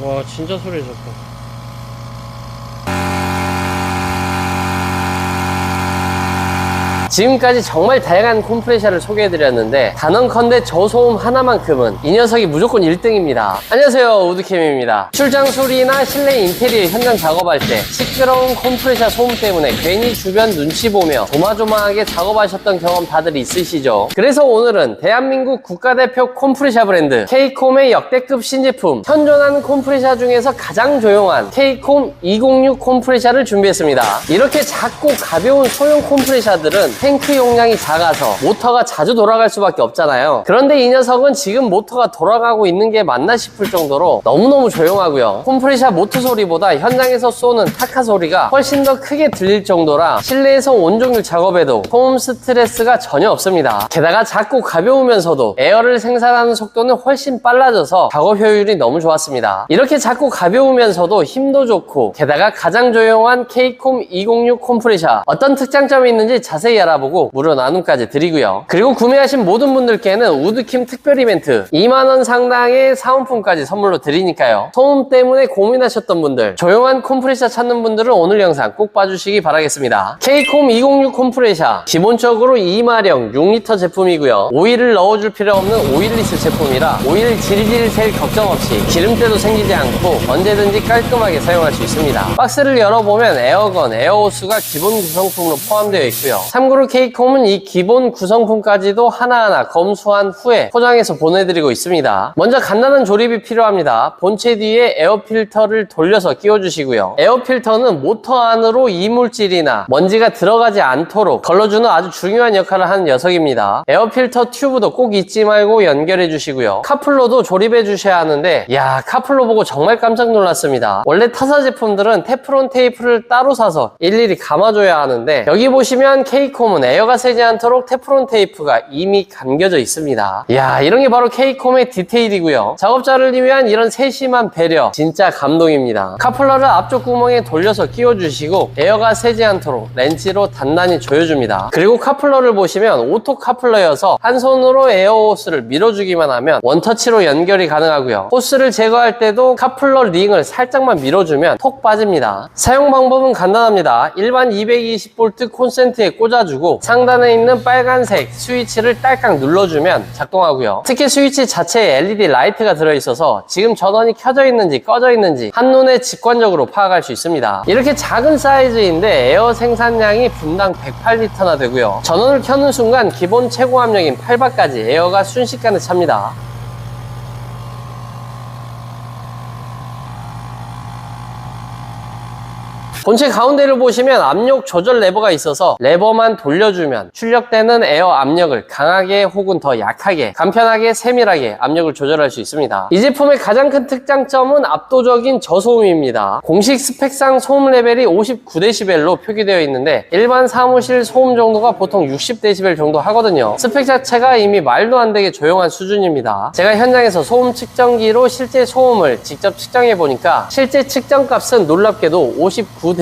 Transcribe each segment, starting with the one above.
와, 진짜 소리 좋다. 지금까지 정말 다양한 콤프레셔를 소개해드렸는데 단언컨대 저소음 하나만큼은 이 녀석이 무조건 1등입니다. 안녕하세요, 우드캠입니다. 출장 소리나 실내 인테리어 현장 작업할 때 시끄러운 콤프레셔 소음 때문에 괜히 주변 눈치 보며 조마조마하게 작업하셨던 경험 다들 있으시죠? 그래서 오늘은 대한민국 국가대표 콤프레셔 브랜드 K콤의 역대급 신제품, 현존하는 콤프레셔 중에서 가장 조용한 K콤 206 콤프레셔를 준비했습니다. 이렇게 작고 가벼운 소형 콤프레셔들은 탱크 용량이 작아서 모터가 자주 돌아갈 수밖에 없잖아요. 그런데 이 녀석은 지금 모터가 돌아가고 있는 게 맞나 싶을 정도로 너무너무 조용하고요. 콤프레셔 모터 소리보다 현장에서 쏘는 타카 소리가 훨씬 더 크게 들릴 정도라 실내에서 온종일 작업에도 소음 스트레스가 전혀 없습니다. 게다가 작고 가벼우면서도 에어를 생산하는 속도는 훨씬 빨라져서 작업 효율이 너무 좋았습니다. 이렇게 작고 가벼우면서도 힘도 좋고 게다가 가장 조용한 K콤 206 콤프레셔, 어떤 특장점이 있는지 자세히 알아보고 무료 나눔까지 드리고요. 그리고 구매하신 모든 분들께는 우드킴 특별 이벤트 2만원 상당의 사은품까지 선물로 드리니까요. 소음 때문에 고민하셨던 분들, 조용한 콤프레셔 찾는 분들은 오늘 영상 꼭 봐주시기 바라겠습니다. K콤 206 콤프레셔, 기본적으로 2마력 6리터 제품이고요. 오일을 넣어줄 필요 없는 오일리스 제품이라 오일 질질 셀 걱정 없이 기름때도 생기지 않고 언제든지 깔끔하게 사용할 수 있습니다. 박스를 열어보면 에어건, 에어호스가 기본 구성품으로 포함되어 있고요. 참고로 K콤은 이 기본 구성품까지도 하나하나 검수한 후에 포장해서 보내드리고 있습니다. 먼저 간단한 조립이 필요합니다. 본체 뒤에 에어필터를 돌려서 끼워주시고요. 에어필터는 모터 안으로 이물질이나 먼지가 들어가지 않도록 걸러주는 아주 중요한 역할을 하는 녀석입니다. 에어필터 튜브도 꼭 잊지 말고 연결해 주시고요. 카플러도 조립해 주셔야 하는데, 야, 카플러 보고 정말 깜짝 놀랐습니다. 원래 타사 제품들은 테프론 테이프를 따로 사서 일일이 감아줘야 하는데, 여기 보시면 K콤은 에어가 새지 않도록 테프론 테이프가 이미 감겨져 있습니다. 이야, 이런 게 바로 K콤의 디테일이고요. 작업자를 위한 이런 세심한 배려, 진짜 감동입니다. 카플러를 앞쪽 구멍에 돌려서 끼워주시고 에어가 새지 않도록 렌치로 단단히 조여줍니다. 그리고 카플러를 보시면 오토 카플러여서 한 손으로 에어 호스를 밀어주기만 하면 원터치로 연결이 가능하고요. 호스를 제거할 때도 카플러 링을 살짝만 밀어주면 톡 빠집니다. 사용 방법은 간단합니다. 일반 220V 콘센트에 꽂아주고 상단에 있는 빨간색 스위치를 딸깍 눌러주면 작동하고요. 특히 스위치 자체에 LED 라이트가 들어있어서 지금 전원이 켜져 있는지 꺼져 있는지 한눈에 직관적으로 파악할 수 있습니다. 이렇게 작은 사이즈인데 에어 생산량이 분당 108리터나 되고요. 전원을 켜는 순간 기본 최고 압력인 8바까지 에어가 순식간에 찹니다. 본체 가운데를 보시면 압력 조절 레버가 있어서 레버만 돌려주면 출력되는 에어 압력을 강하게 혹은 더 약하게, 간편하게, 세밀하게 압력을 조절할 수 있습니다. 이 제품의 가장 큰 특장점은 압도적인 저소음입니다. 공식 스펙상 소음 레벨이 59dB로 표기되어 있는데 일반 사무실 소음 정도가 보통 60dB 정도 하거든요. 스펙 자체가 이미 말도 안 되게 조용한 수준입니다. 제가 현장에서 소음 측정기로 실제 소음을 직접 측정해 보니까 실제 측정값은 놀랍게도 59dB보다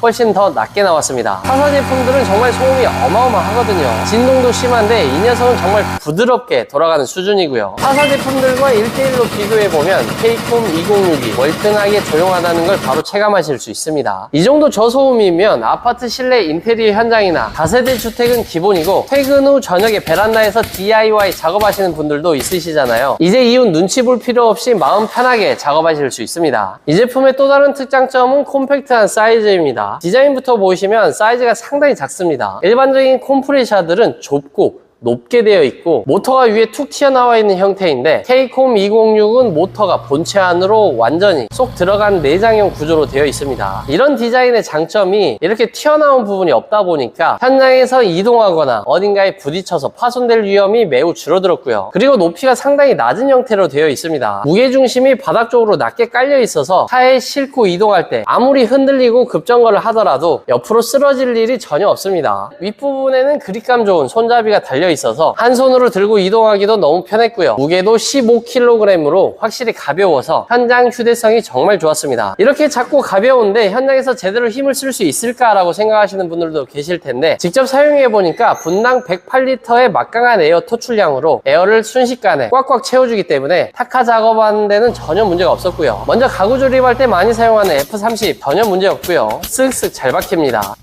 훨씬 더 낮게 나왔습니다. 타사 제품들은 정말 소음이 어마어마하거든요. 진동도 심한데 이 녀석은 정말 부드럽게 돌아가는 수준이고요. 타사 제품들과 1대1로 비교해보면 K콤 206이 월등하게 조용하다는 걸 바로 체감하실 수 있습니다. 이 정도 저소음이면 아파트 실내 인테리어 현장이나 다세대 주택은 기본이고 퇴근 후 저녁에 베란다에서 DIY 작업하시는 분들도 있으시잖아요. 이제 이웃 눈치 볼 필요 없이 마음 편하게 작업하실 수 있습니다. 이 제품의 또 다른 특장점은 콤팩트한 사이즈입니다. 디자인부터 보시면 사이즈가 상당히 작습니다. 일반적인 콤프레셔들은 좁고 높게 되어 있고 모터가 위에 툭 튀어나와 있는 형태인데 K콤 206은 모터가 본체 안으로 완전히 쏙 들어간 내장형 구조로 되어 있습니다. 이런 디자인의 장점이 이렇게 튀어나온 부분이 없다 보니까 현장에서 이동하거나 어딘가에 부딪혀서 파손될 위험이 매우 줄어들었고요. 그리고 높이가 상당히 낮은 형태로 되어 있습니다. 무게중심이 바닥 쪽으로 낮게 깔려 있어서 차에 싣고 이동할 때 아무리 흔들리고 급정거를 하더라도 옆으로 쓰러질 일이 전혀 없습니다. 윗부분에는 그립감 좋은 손잡이가 달려 있어서 한 손으로 들고 이동하기도 너무 편했고요. 무게도 15kg으로 확실히 가벼워서 현장 휴대성이 정말 좋았습니다. 이렇게 작고 가벼운데 현장에서 제대로 힘을 쓸 수 있을까라고 생각하시는 분들도 계실 텐데 직접 사용해보니까 분당 108L의 막강한 에어 토출량으로 에어를 순식간에 꽉꽉 채워주기 때문에 타카 작업하는 데는 전혀 문제가 없었고요. 먼저 가구 조립할 때 많이 사용하는 F30 전혀 문제 없고요. 쓱쓱 잘 박힙니다.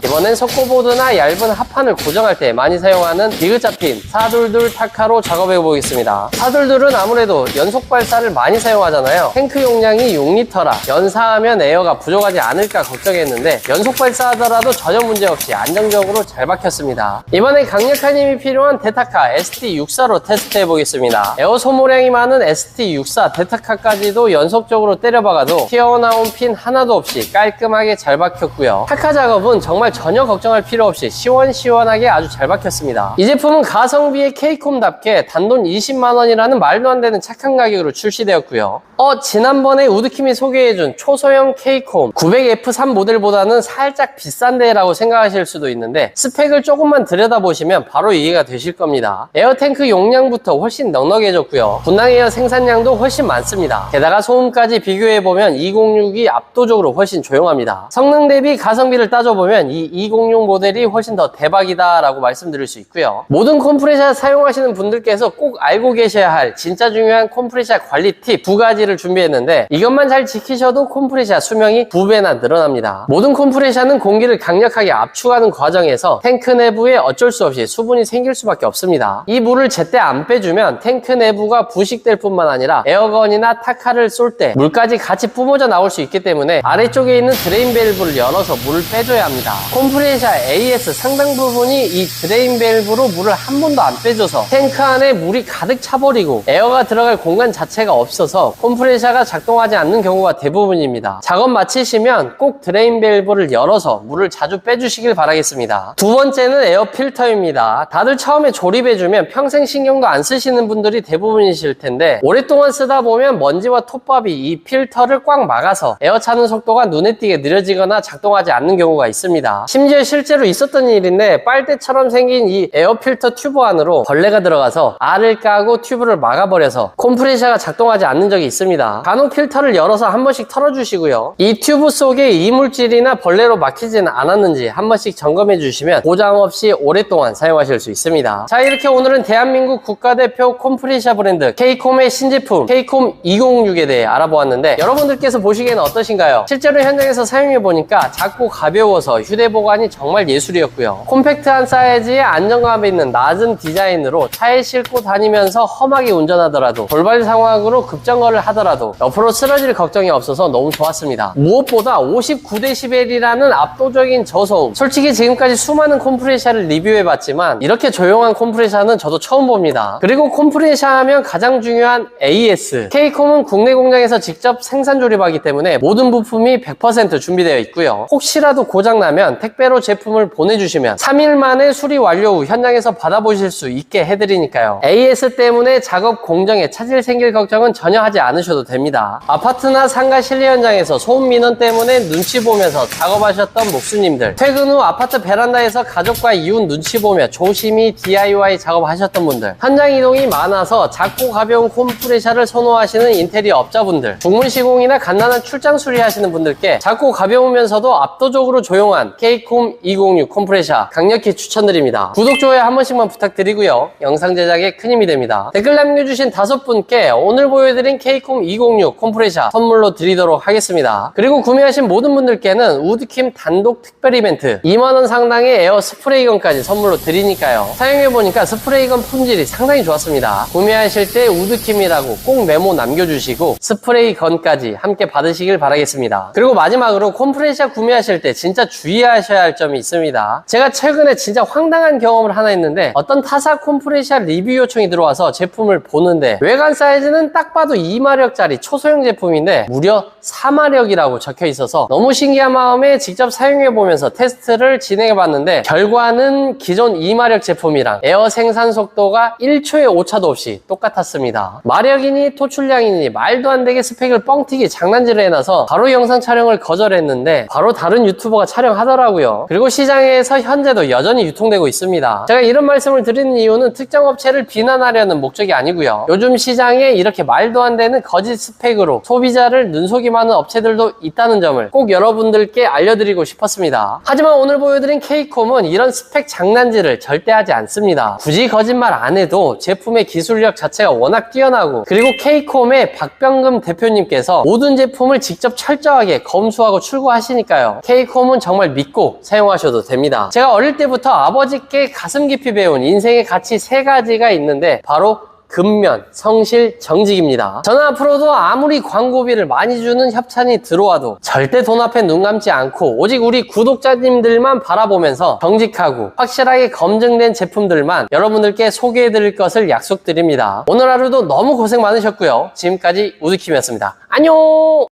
이번엔 석고보드나 얇은 합판을 고정할 때 많이 사용하는 디귿 잡힌 422 타카로 작업해 보겠습니다. 422은 아무래도 연속 발사를 많이 사용하잖아요. 탱크 용량이 6L라 연사하면 에어가 부족하지 않을까 걱정했는데 연속 발사하더라도 전혀 문제없이 안정적으로 잘 박혔습니다. 이번엔 강력한 힘이 필요한 데타카 ST64로 테스트해 보겠습니다. 에어 소모량이 많은 ST64 데타카까지도 연속적으로 때려박아도 튀어나온 핀 하나도 없이 깔끔하게 잘 박혔고요. 타카 작업은 정말 전혀 걱정할 필요 없이 시원시원하게 아주 잘 박혔습니다. 이 제품은 가성비의 K콤답게 단돈 20만원이라는 말도 안 되는 착한 가격으로 출시되었고요. 지난번에 우드킴이 소개해준 초소형 K콤 900F3 모델보다는 살짝 비싼데 라고 생각하실 수도 있는데 스펙을 조금만 들여다보시면 바로 이해가 되실 겁니다. 에어탱크 용량부터 훨씬 넉넉해졌고요. 분당 에어 생산량도 훨씬 많습니다. 게다가 소음까지 비교해보면 206이 압도적으로 훨씬 조용합니다. 성능 대비 가성비를 따져보면 이 206 모델이 훨씬 더 대박이다 라고 말씀드릴 수 있고요. 모든 컴프레셔 사용하시는 분들께서 꼭 알고 계셔야 할 진짜 중요한 컴프레셔 관리 팁 두 가지를 준비했는데 이것만 잘 지키셔도 컴프레셔 수명이 2배나 늘어납니다. 모든 컴프레셔는 공기를 강력하게 압축하는 과정에서 탱크 내부에 어쩔 수 없이 수분이 생길 수밖에 없습니다. 이 물을 제때 안 빼주면 탱크 내부가 부식될 뿐만 아니라 에어건이나 타카를 쏠 때 물까지 같이 뿜어져 나올 수 있기 때문에 아래쪽에 있는 드레인 밸브를 열어서 물을 빼줘야 합니다. 컴프레셔 AS 상당 부분이 이 드레인 밸브로 물을 한 번도 안 빼줘서 탱크 안에 물이 가득 차버리고 에어가 들어갈 공간 자체가 없어서 컴프레셔가 작동하지 않는 경우가 대부분입니다. 작업 마치시면 꼭 드레인 밸브를 열어서 물을 자주 빼주시길 바라겠습니다. 두 번째는 에어 필터입니다. 다들 처음에 조립해주면 평생 신경도 안 쓰시는 분들이 대부분이실 텐데 오랫동안 쓰다 보면 먼지와 톱밥이 이 필터를 꽉 막아서 에어 차는 속도가 눈에 띄게 느려지거나 작동하지 않는 경우가 있습니다. 심지어 실제로 있었던 일인데 빨대처럼 생긴 이 에어 필터 튜브 안으로 벌레가 들어가서 알을 까고 튜브를 막아버려서 컴프레셔가 작동하지 않는 적이 있습니다. 간혹 필터를 열어서 한 번씩 털어주시고요. 이 튜브 속에 이물질이나 벌레로 막히지는 않았는지 한 번씩 점검해 주시면 고장 없이 오랫동안 사용하실 수 있습니다. 자, 이렇게 오늘은 대한민국 국가대표 컴프레셔 브랜드 K콤의 신제품 K콤 206에 대해 알아보았는데 여러분들께서 보시기에는 어떠신가요? 실제로 현장에서 사용해보니까 작고 가벼워서 휴대보관이 정말 예술이었고요. 콤팩트한 사이즈에 안정감 있는 낮은 디자인으로 차에 싣고 다니면서 험하게 운전하더라도 돌발 상황으로 급정거를 하더라도 옆으로 쓰러질 걱정이 없어서 너무 좋았습니다. 무엇보다 59dB이라는 압도적인 저소음. 솔직히 지금까지 수많은 컴프레셔를 리뷰해봤지만 이렇게 조용한 컴프레셔는 저도 처음 봅니다. 그리고 컴프레셔 하면 가장 중요한 AS. K콤은 국내 공장에서 직접 생산 조립하기 때문에 모든 부품이 100% 준비되어 있고요. 혹시라도 고장나면 택배로 제품을 보내주시면 3일 만에 수리 완료 후 현장에서 받아보실 수 있게 해드리니까요. AS 때문에 작업 공정에 차질 생길 걱정은 전혀 하지 않으셔도 됩니다. 아파트나 상가 실내 현장에서 소음 민원 때문에 눈치 보면서 작업하셨던 목수님들, 퇴근 후 아파트 베란다에서 가족과 이웃 눈치 보며 조심히 DIY 작업하셨던 분들, 현장 이동이 많아서 작고 가벼운 컴프레셔를 선호하시는 인테리어 업자분들, 중문 시공이나 간단한 출장 수리하시는 분들께 작고 가벼우면서도 압도적으로 조용한 K콤 206 컴프레셔 강력히 추천드립니다. 구독, 좋아요 한 번씩만 부탁드리고요. 영상 제작에 큰 힘이 됩니다. 댓글 남겨주신 5분께 오늘 보여드린 K콤 206 컴프레셔 선물로 드리도록 하겠습니다. 그리고 구매하신 모든 분들께는 우드킴 단독 특별 이벤트 2만원 상당의 에어 스프레이건까지 선물로 드리니까요. 사용해보니까 스프레이건 품질이 상당히 좋았습니다. 구매하실 때 우드킴이라고 꼭 메모 남겨주시고 스프레이건까지 함께 받으시길 바라겠습니다. 그리고 마지막으로 컴프레셔 구매하실 때 진짜 주의하셔야 주의하셔야 할 점이 있습니다. 제가 최근에 진짜 황당한 경험을 하나 했는데 어떤 타사 콤프레셔 리뷰 요청이 들어와서 제품을 보는데 외관 사이즈는 딱 봐도 2마력짜리 초소형 제품인데 무려 4마력이라고 적혀 있어서 너무 신기한 마음에 직접 사용해보면서 테스트를 진행해봤는데 결과는 기존 2마력 제품이랑 에어 생산 속도가 1초의 오차도 없이 똑같았습니다. 마력이니 토출량이니 말도 안 되게 스펙을 뻥튀기 장난질을 해놔서 바로 영상 촬영을 거절했는데 바로 다른 유튜버가 촬영하더라고요. 그리고 시장에서 현재도 여전히 유통되고 있습니다. 제가 이런 말씀을 드리는 이유는 특정 업체를 비난하려는 목적이 아니고요. 요즘 시장에 이렇게 말도 안 되는 거짓 스펙으로 소비자를 눈속임하는 업체들도 있다는 점을 꼭 여러분들께 알려드리고 싶었습니다. 하지만 오늘 보여드린 K콤은 이런 스펙 장난질을 절대 하지 않습니다. 굳이 거짓말 안 해도 제품의 기술력 자체가 워낙 뛰어나고 그리고 K콤의 박병금 대표님께서 모든 제품을 직접 철저하게 검수하고 출고하시니까요. K콤은 정말 믿고 사용하셔도 됩니다. 제가 어릴 때부터 아버지께 가슴 깊이 배운 인생의 가치 3가지가 있는데 바로 근면, 성실, 정직입니다. 저는 앞으로도 아무리 광고비를 많이 주는 협찬이 들어와도 절대 돈 앞에 눈 감지 않고 오직 우리 구독자님들만 바라보면서 정직하고 확실하게 검증된 제품들만 여러분들께 소개해드릴 것을 약속드립니다. 오늘 하루도 너무 고생 많으셨고요. 지금까지 우드킴이었습니다. 안녕!